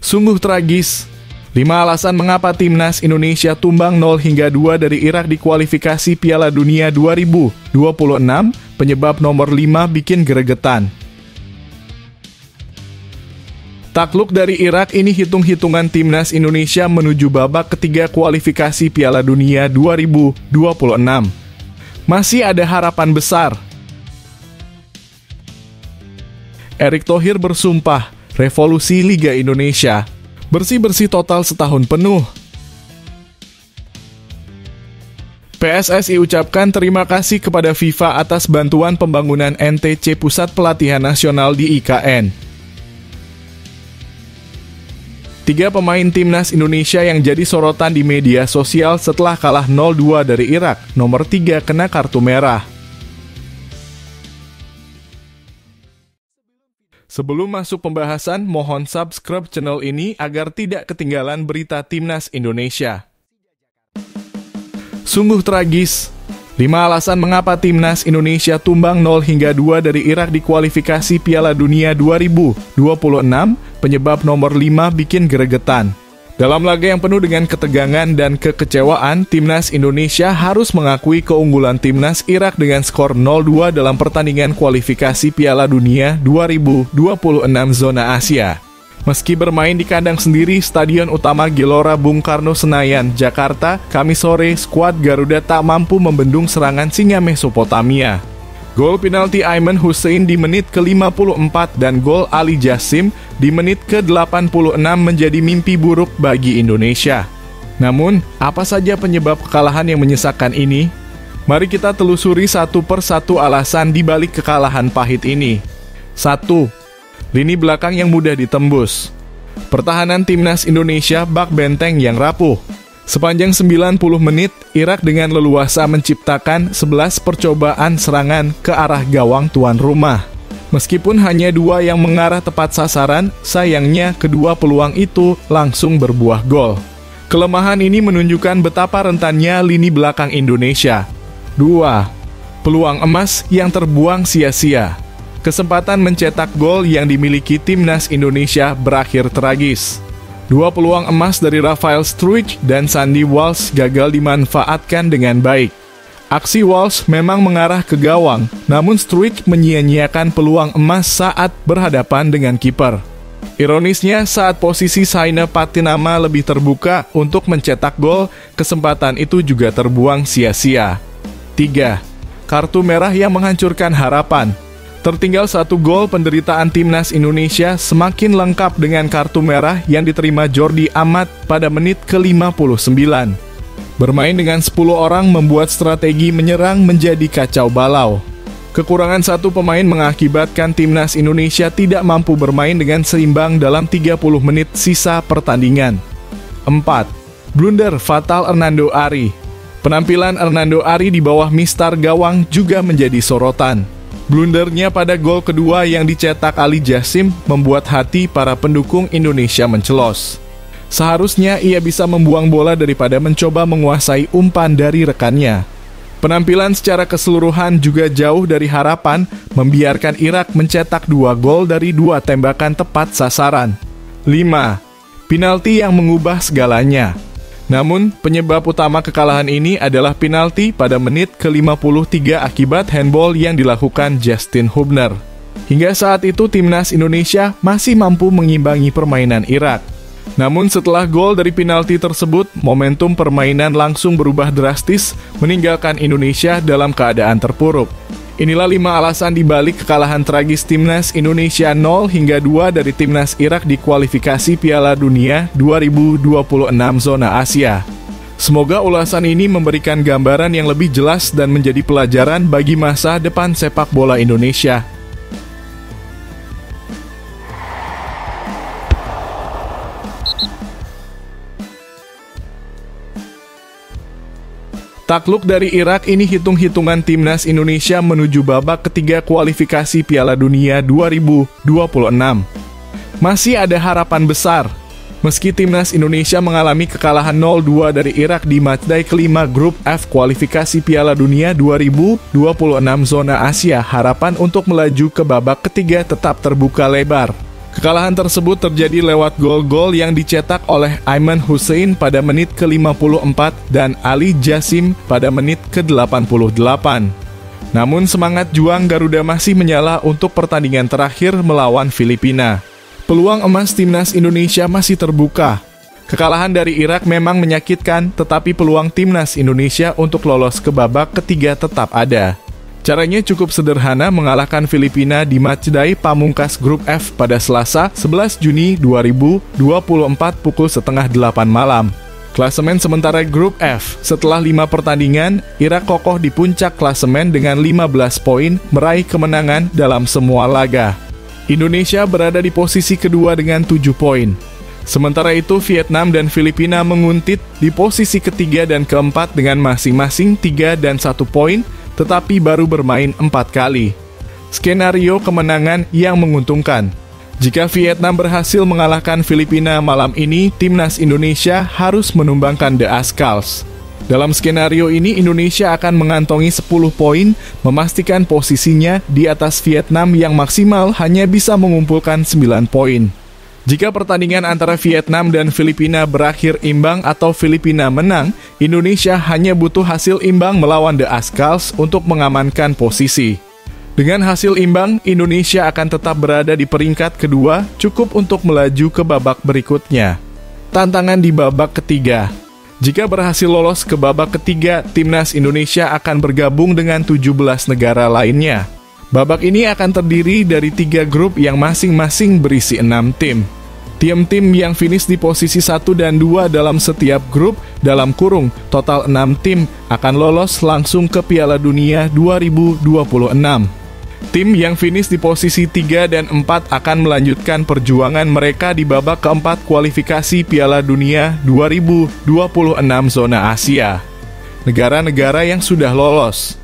Sungguh tragis. 5 alasan mengapa timnas Indonesia tumbang 0-2 dari Irak di kualifikasi Piala Dunia 2026, penyebab nomor 5 bikin gregetan. Takluk dari Irak ini hitung-hitungan timnas Indonesia menuju babak ketiga kualifikasi Piala Dunia 2026. Masih ada harapan besar. Erick Thohir bersumpah, revolusi Liga Indonesia. Bersih-bersih total setahun penuh. PSSI ucapkan terima kasih kepada FIFA atas bantuan pembangunan NTC Pusat Pelatihan Nasional di IKN. 3 pemain timnas Indonesia yang jadi sorotan di media sosial setelah kalah 0-2 dari Irak, nomor 3 kena kartu merah. Sebelum masuk pembahasan, mohon subscribe channel ini agar tidak ketinggalan berita timnas Indonesia. Sungguh tragis. 5 alasan mengapa timnas Indonesia tumbang 0-2 dari Irak di kualifikasi Piala Dunia 2026, penyebab nomor 5 bikin gregetan. Dalam laga yang penuh dengan ketegangan dan kekecewaan, timnas Indonesia harus mengakui keunggulan timnas Irak dengan skor 0-2 dalam pertandingan kualifikasi Piala Dunia 2026 zona Asia. Meski bermain di kandang sendiri Stadion Utama Gelora Bung Karno Senayan, Jakarta, Kamis sore skuad Garuda tak mampu membendung serangan Singa Mesopotamia. Gol penalti Aiman Hussein di menit ke-54 dan gol Ali Jassim di menit ke-86 menjadi mimpi buruk bagi Indonesia. Namun, apa saja penyebab kekalahan yang menyesakan ini? Mari kita telusuri satu persatu alasan di balik kekalahan pahit ini. 1. Lini belakang yang mudah ditembus. Pertahanan timnas Indonesia bak benteng yang rapuh. Sepanjang 90 menit, Irak dengan leluasa menciptakan 11 percobaan serangan ke arah gawang tuan rumah. Meskipun hanya 2 yang mengarah tepat sasaran, sayangnya kedua peluang itu langsung berbuah gol. Kelemahan ini menunjukkan betapa rentannya lini belakang Indonesia. 2. Peluang emas yang terbuang sia-sia. Kesempatan mencetak gol yang dimiliki timnas Indonesia berakhir tragis. 2 peluang emas dari Rafael Struijk dan Sandy Walsh gagal dimanfaatkan dengan baik. Aksi Walsh memang mengarah ke gawang, namun Struijk menyia-nyiakan peluang emas saat berhadapan dengan kiper. Ironisnya, saat posisi Saina Patinama lebih terbuka untuk mencetak gol, kesempatan itu juga terbuang sia-sia. 3. Kartu merah yang menghancurkan harapan. Tertinggal 1 gol, penderitaan timnas Indonesia semakin lengkap dengan kartu merah yang diterima Jordi Amat pada menit ke-59. Bermain dengan 10 orang membuat strategi menyerang menjadi kacau balau. Kekurangan 1 pemain mengakibatkan timnas Indonesia tidak mampu bermain dengan seimbang dalam 30 menit sisa pertandingan. 4. Blunder fatal Hernando Ari. Penampilan Hernando Ari di bawah mistar gawang juga menjadi sorotan. Blundernya pada gol kedua yang dicetak Ali Jassim membuat hati para pendukung Indonesia mencelos. Seharusnya ia bisa membuang bola daripada mencoba menguasai umpan dari rekannya. Penampilan secara keseluruhan juga jauh dari harapan, membiarkan Irak mencetak 2 gol dari 2 tembakan tepat sasaran. 5. Penalti yang mengubah segalanya. Namun, penyebab utama kekalahan ini adalah penalti pada menit ke-53 akibat handball yang dilakukan Justin Hubner. Hingga saat itu, timnas Indonesia masih mampu mengimbangi permainan Irak. Namun setelah gol dari penalti tersebut, momentum permainan langsung berubah drastis, meninggalkan Indonesia dalam keadaan terpuruk. Inilah 5 alasan dibalik kekalahan tragis timnas Indonesia 0-2 dari timnas Irak di kualifikasi Piala Dunia 2026 zona Asia. Semoga ulasan ini memberikan gambaran yang lebih jelas dan menjadi pelajaran bagi masa depan sepak bola Indonesia. Takluk dari Irak ini hitung-hitungan timnas Indonesia menuju babak ketiga kualifikasi Piala Dunia 2026. Masih ada harapan besar. Meski timnas Indonesia mengalami kekalahan 0-2 dari Irak di matchday kelima grup F kualifikasi Piala Dunia 2026 zona Asia, harapan untuk melaju ke babak ketiga tetap terbuka lebar. Kekalahan tersebut terjadi lewat gol-gol yang dicetak oleh Aiman Hussein pada menit ke-54 dan Ali Jasim pada menit ke-88. Namun semangat juang Garuda masih menyala untuk pertandingan terakhir melawan Filipina. Peluang emas timnas Indonesia masih terbuka. Kekalahan dari Irak memang menyakitkan, tetapi peluang timnas Indonesia untuk lolos ke babak ketiga tetap ada. Caranya cukup sederhana, mengalahkan Filipina di matchday pamungkas grup F pada Selasa 11 Juni 2024 pukul 7:30 malam. Klasemen sementara grup F, setelah 5 pertandingan, Irak kokoh di puncak klasemen dengan 15 poin, meraih kemenangan dalam semua laga. Indonesia berada di posisi kedua dengan 7 poin. Sementara itu, Vietnam dan Filipina menguntit di posisi ketiga dan keempat dengan masing-masing 3 dan 1 poin, tetapi baru bermain 4 kali. Skenario kemenangan yang menguntungkan. Jika Vietnam berhasil mengalahkan Filipina malam ini, timnas Indonesia harus menumbangkan The Ascals. Dalam skenario ini, Indonesia akan mengantongi 10 poin, memastikan posisinya di atas Vietnam yang maksimal hanya bisa mengumpulkan 9 poin. Jika pertandingan antara Vietnam dan Filipina berakhir imbang atau Filipina menang, Indonesia hanya butuh hasil imbang melawan The Ascals untuk mengamankan posisi. Dengan hasil imbang, Indonesia akan tetap berada di peringkat kedua, cukup untuk melaju ke babak berikutnya. Tantangan di babak ketiga. Jika berhasil lolos ke babak ketiga, timnas Indonesia akan bergabung dengan 17 negara lainnya. Babak ini akan terdiri dari 3 grup yang masing-masing berisi 6 tim. Tim-tim yang finish di posisi 1 dan 2 dalam setiap grup, dalam kurung, total 6 tim, akan lolos langsung ke Piala Dunia 2026. Tim yang finish di posisi 3 dan 4 akan melanjutkan perjuangan mereka di babak keempat kualifikasi Piala Dunia 2026 zona Asia. Negara-negara yang sudah lolos.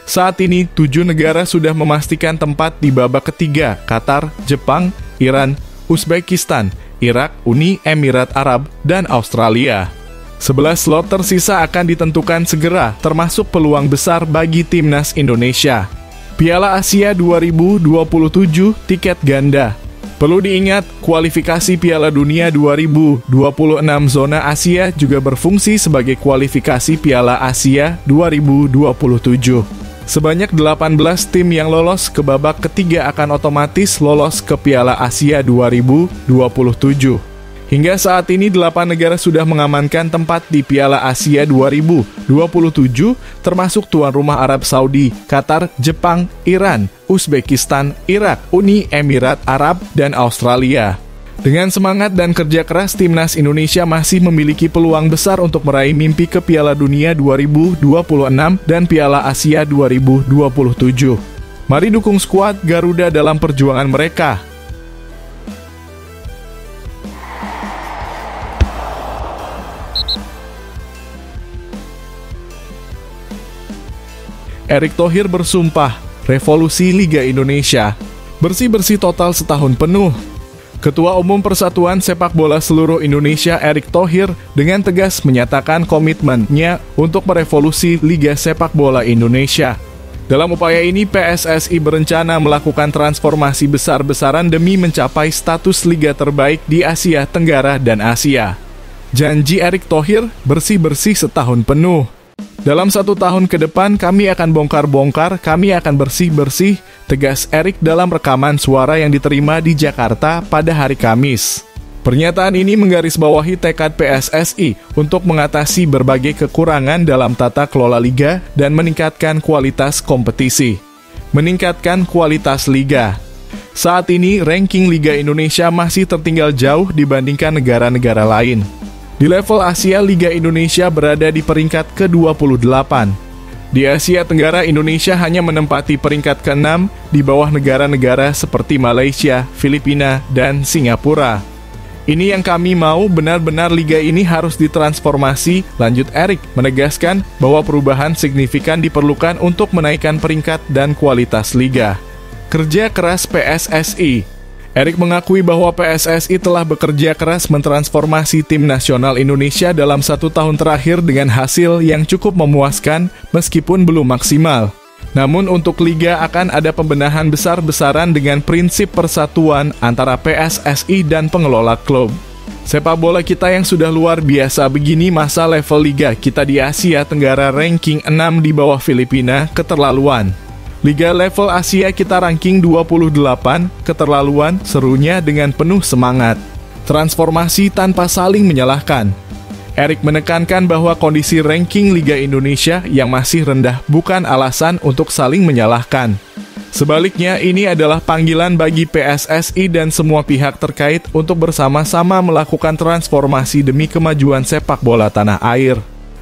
Saat ini, 7 negara sudah memastikan tempat di babak ketiga: Qatar, Jepang, Iran, Uzbekistan, Irak, Uni Emirat Arab, dan Australia. 11 slot tersisa akan ditentukan segera, termasuk peluang besar bagi timnas Indonesia. Piala Asia 2027 tiket ganda. Perlu diingat, kualifikasi Piala Dunia 2026 zona Asia juga berfungsi sebagai kualifikasi Piala Asia 2027. Sebanyak 18 tim yang lolos ke babak ketiga akan otomatis lolos ke Piala Asia 2027. Hingga saat ini 8 negara sudah mengamankan tempat di Piala Asia 2027, termasuk tuan rumah Arab Saudi, Qatar, Jepang, Iran, Uzbekistan, Irak, Uni Emirat Arab, dan Australia. Dengan semangat dan kerja keras, timnas Indonesia masih memiliki peluang besar untuk meraih mimpi ke Piala Dunia 2026 dan Piala Asia 2027. Mari dukung skuad Garuda dalam perjuangan mereka. Erick Thohir bersumpah, revolusi Liga Indonesia. Bersih-bersih total setahun penuh. Ketua Umum Persatuan Sepak Bola Seluruh Indonesia Erick Thohir dengan tegas menyatakan komitmennya untuk merevolusi Liga Sepak Bola Indonesia. Dalam upaya ini, PSSI berencana melakukan transformasi besar-besaran demi mencapai status liga terbaik di Asia Tenggara dan Asia. Janji Erick Thohir, bersih-bersih setahun penuh. Dalam 1 tahun ke depan, kami akan bongkar-bongkar, kami akan bersih-bersih, tegas Erick dalam rekaman suara yang diterima di Jakarta pada hari Kamis. Pernyataan ini menggarisbawahi tekad PSSI untuk mengatasi berbagai kekurangan dalam tata kelola liga dan meningkatkan kualitas kompetisi. Meningkatkan kualitas liga. Saat ini, ranking Liga Indonesia masih tertinggal jauh dibandingkan negara-negara lain. Di level Asia, Liga Indonesia berada di peringkat ke-28. Di Asia Tenggara, Indonesia hanya menempati peringkat ke-6 di bawah negara-negara seperti Malaysia, Filipina, dan Singapura. Ini yang kami mau, benar-benar liga ini harus ditransformasi, lanjut Erick, menegaskan bahwa perubahan signifikan diperlukan untuk menaikkan peringkat dan kualitas liga. Kerja keras PSSI. Erick mengakui bahwa PSSI telah bekerja keras mentransformasi tim nasional Indonesia dalam 1 tahun terakhir dengan hasil yang cukup memuaskan meskipun belum maksimal. Namun untuk Liga akan ada pembenahan besar-besaran dengan prinsip persatuan antara PSSI dan pengelola klub. Sepak bola kita yang sudah luar biasa begini, masa level Liga kita di Asia Tenggara ranking 6 di bawah Filipina, keterlaluan. Liga level Asia kita ranking 28, keterlaluan, serunya dengan penuh semangat. Transformasi tanpa saling menyalahkan. Erik menekankan bahwa kondisi ranking Liga Indonesia yang masih rendah bukan alasan untuk saling menyalahkan. Sebaliknya, ini adalah panggilan bagi PSSI dan semua pihak terkait untuk bersama-sama melakukan transformasi demi kemajuan sepak bola tanah air.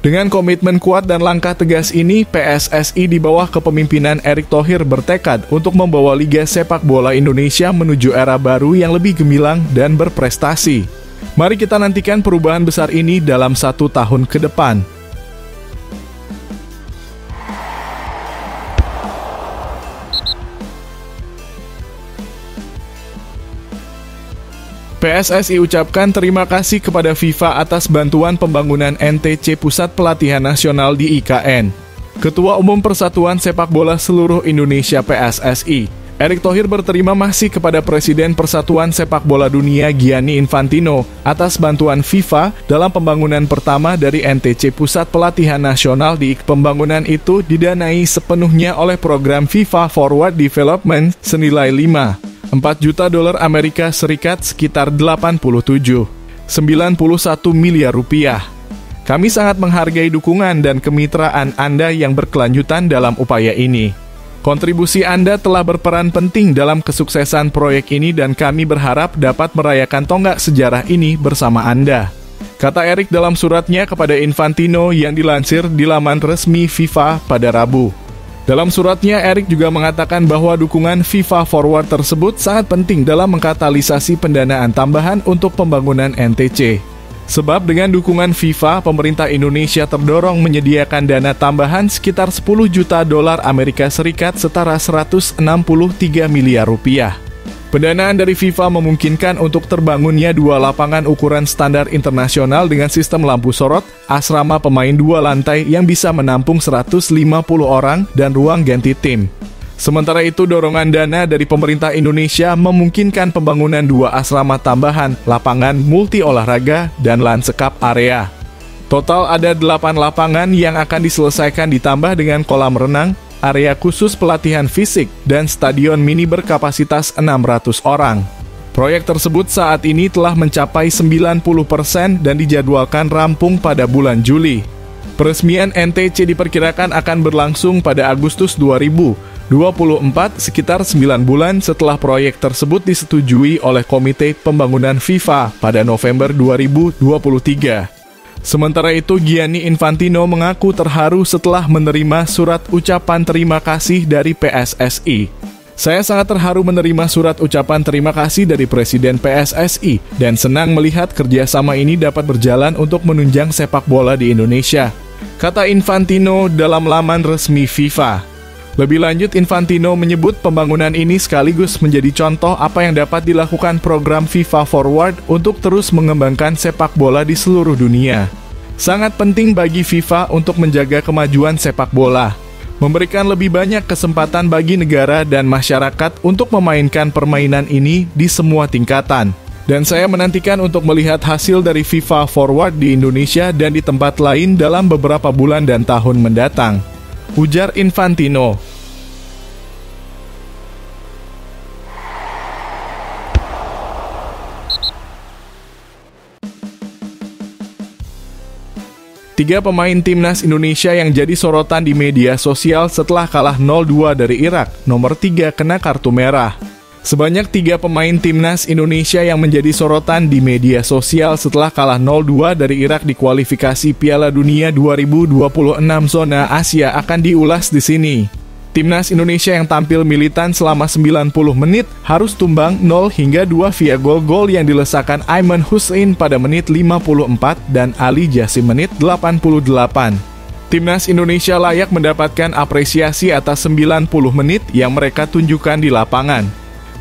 Dengan komitmen kuat dan langkah tegas ini, PSSI di bawah kepemimpinan Erick Thohir bertekad untuk membawa Liga Sepak Bola Indonesia menuju era baru yang lebih gemilang dan berprestasi. Mari kita nantikan perubahan besar ini dalam 1 tahun ke depan. PSSI ucapkan terima kasih kepada FIFA atas bantuan pembangunan NTC Pusat Pelatihan Nasional di IKN. Ketua Umum Persatuan Sepak Bola Seluruh Indonesia PSSI, Erick Thohir berterima kasih kepada Presiden Persatuan Sepak Bola Dunia Gianni Infantino atas bantuan FIFA dalam pembangunan pertama dari NTC Pusat Pelatihan Nasional. Di pembangunan itu didanai sepenuhnya oleh program FIFA Forward Development senilai 4 juta dolar Amerika Serikat, sekitar 91 miliar rupiah. Kami sangat menghargai dukungan dan kemitraan Anda yang berkelanjutan dalam upaya ini. Kontribusi Anda telah berperan penting dalam kesuksesan proyek ini dan kami berharap dapat merayakan tonggak sejarah ini bersama Anda, kata Erick dalam suratnya kepada Infantino yang dilansir di laman resmi FIFA pada Rabu. Dalam suratnya, Erick juga mengatakan bahwa dukungan FIFA Forward tersebut sangat penting dalam mengkatalisasi pendanaan tambahan untuk pembangunan NTC. Sebab dengan dukungan FIFA, pemerintah Indonesia terdorong menyediakan dana tambahan sekitar 10 juta dolar Amerika Serikat setara 163 miliar rupiah. Pendanaan dari FIFA memungkinkan untuk terbangunnya 2 lapangan ukuran standar internasional dengan sistem lampu sorot, asrama pemain 2 lantai yang bisa menampung 150 orang, dan ruang ganti tim. Sementara itu, dorongan dana dari pemerintah Indonesia memungkinkan pembangunan 2 asrama tambahan, lapangan multi olahraga, dan LAN sekap area. Total ada 8 lapangan yang akan diselesaikan ditambah dengan kolam renang, area khusus pelatihan fisik, dan stadion mini berkapasitas 600 orang. Proyek tersebut saat ini telah mencapai 90% dan dijadwalkan rampung pada bulan Juli. Peresmian NTC diperkirakan akan berlangsung pada Agustus 2024, sekitar 9 bulan setelah proyek tersebut disetujui oleh Komite Pembangunan FIFA pada November 2023. Sementara itu, Gianni Infantino mengaku terharu setelah menerima surat ucapan terima kasih dari PSSI. Saya sangat terharu menerima surat ucapan terima kasih dari Presiden PSSI dan senang melihat kerjasama ini dapat berjalan untuk menunjang sepak bola di Indonesia, kata Infantino dalam laman resmi FIFA. Lebih lanjut, Infantino menyebut pembangunan ini sekaligus menjadi contoh apa yang dapat dilakukan program FIFA Forward untuk terus mengembangkan sepak bola di seluruh dunia. Sangat penting bagi FIFA untuk menjaga kemajuan sepak bola, memberikan lebih banyak kesempatan bagi negara dan masyarakat untuk memainkan permainan ini di semua tingkatan. Dan saya menantikan untuk melihat hasil dari FIFA Forward di Indonesia dan di tempat lain dalam beberapa bulan dan tahun mendatang, ujar Infantino. Tiga pemain timnas Indonesia yang jadi sorotan di media sosial setelah kalah 0-2 dari Irak, nomor 3 kena kartu merah. Sebanyak 3 pemain timnas Indonesia yang menjadi sorotan di media sosial setelah kalah 0-2 dari Irak di kualifikasi Piala Dunia 2026 zona Asia akan diulas di sini. Timnas Indonesia yang tampil militan selama 90 menit harus tumbang 0-2 via gol-gol yang dilesakan Aiman Hussein pada menit 54 dan Ali Jassim menit 88. Timnas Indonesia layak mendapatkan apresiasi atas 90 menit yang mereka tunjukkan di lapangan.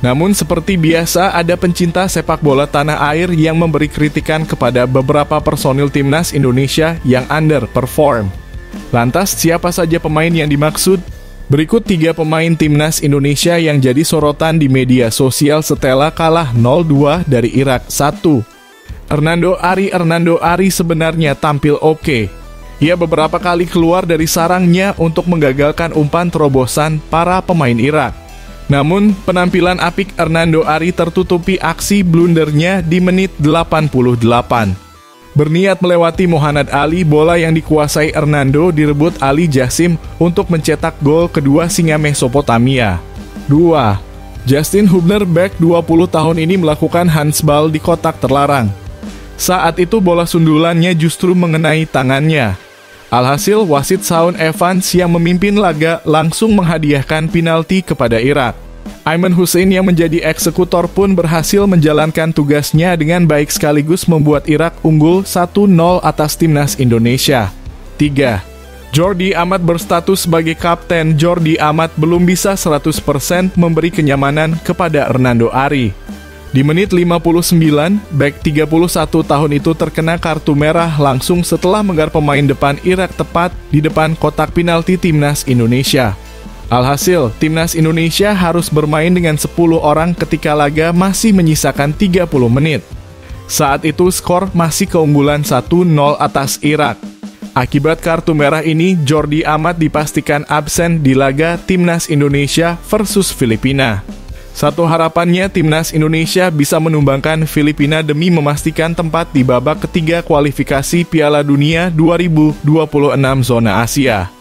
Namun seperti biasa, ada pencinta sepak bola tanah air yang memberi kritikan kepada beberapa personil Timnas Indonesia yang underperform. Lantas siapa saja pemain yang dimaksud? Berikut 3 pemain timnas Indonesia yang jadi sorotan di media sosial setelah kalah 0-2 dari Irak. 1. Hernando Ari sebenarnya tampil oke. Ia beberapa kali keluar dari sarangnya untuk menggagalkan umpan terobosan para pemain Irak. Namun, penampilan apik Hernando Ari tertutupi aksi blundernya di menit 88. Berniat melewati Muhammad Ali, bola yang dikuasai Hernando direbut Ali Jassim untuk mencetak gol kedua singa Mesopotamia. 2. Justin Hubner back 20 tahun ini melakukan handsball di kotak terlarang. Saat itu bola sundulannya justru mengenai tangannya. Alhasil wasit Shaun Evans yang memimpin laga langsung menghadiahkan penalti kepada Irak. Aiman Hussein yang menjadi eksekutor pun berhasil menjalankan tugasnya dengan baik sekaligus membuat Irak unggul 1-0 atas timnas Indonesia. 3. Jordi Amat berstatus sebagai kapten. Jordi Amat belum bisa 100% memberi kenyamanan kepada Hernando Ari. Di menit 59, bek 31 tahun itu terkena kartu merah langsung setelah menggar pemain depan Irak tepat di depan kotak penalti timnas Indonesia. Alhasil, timnas Indonesia harus bermain dengan 10 orang ketika laga masih menyisakan 30 menit. Saat itu skor masih keunggulan 1-0 atas Irak. Akibat kartu merah ini, Jordi Amat dipastikan absen di laga timnas Indonesia versus Filipina. Satu harapannya timnas Indonesia bisa menumbangkan Filipina demi memastikan tempat di babak ketiga kualifikasi Piala Dunia 2026 zona Asia.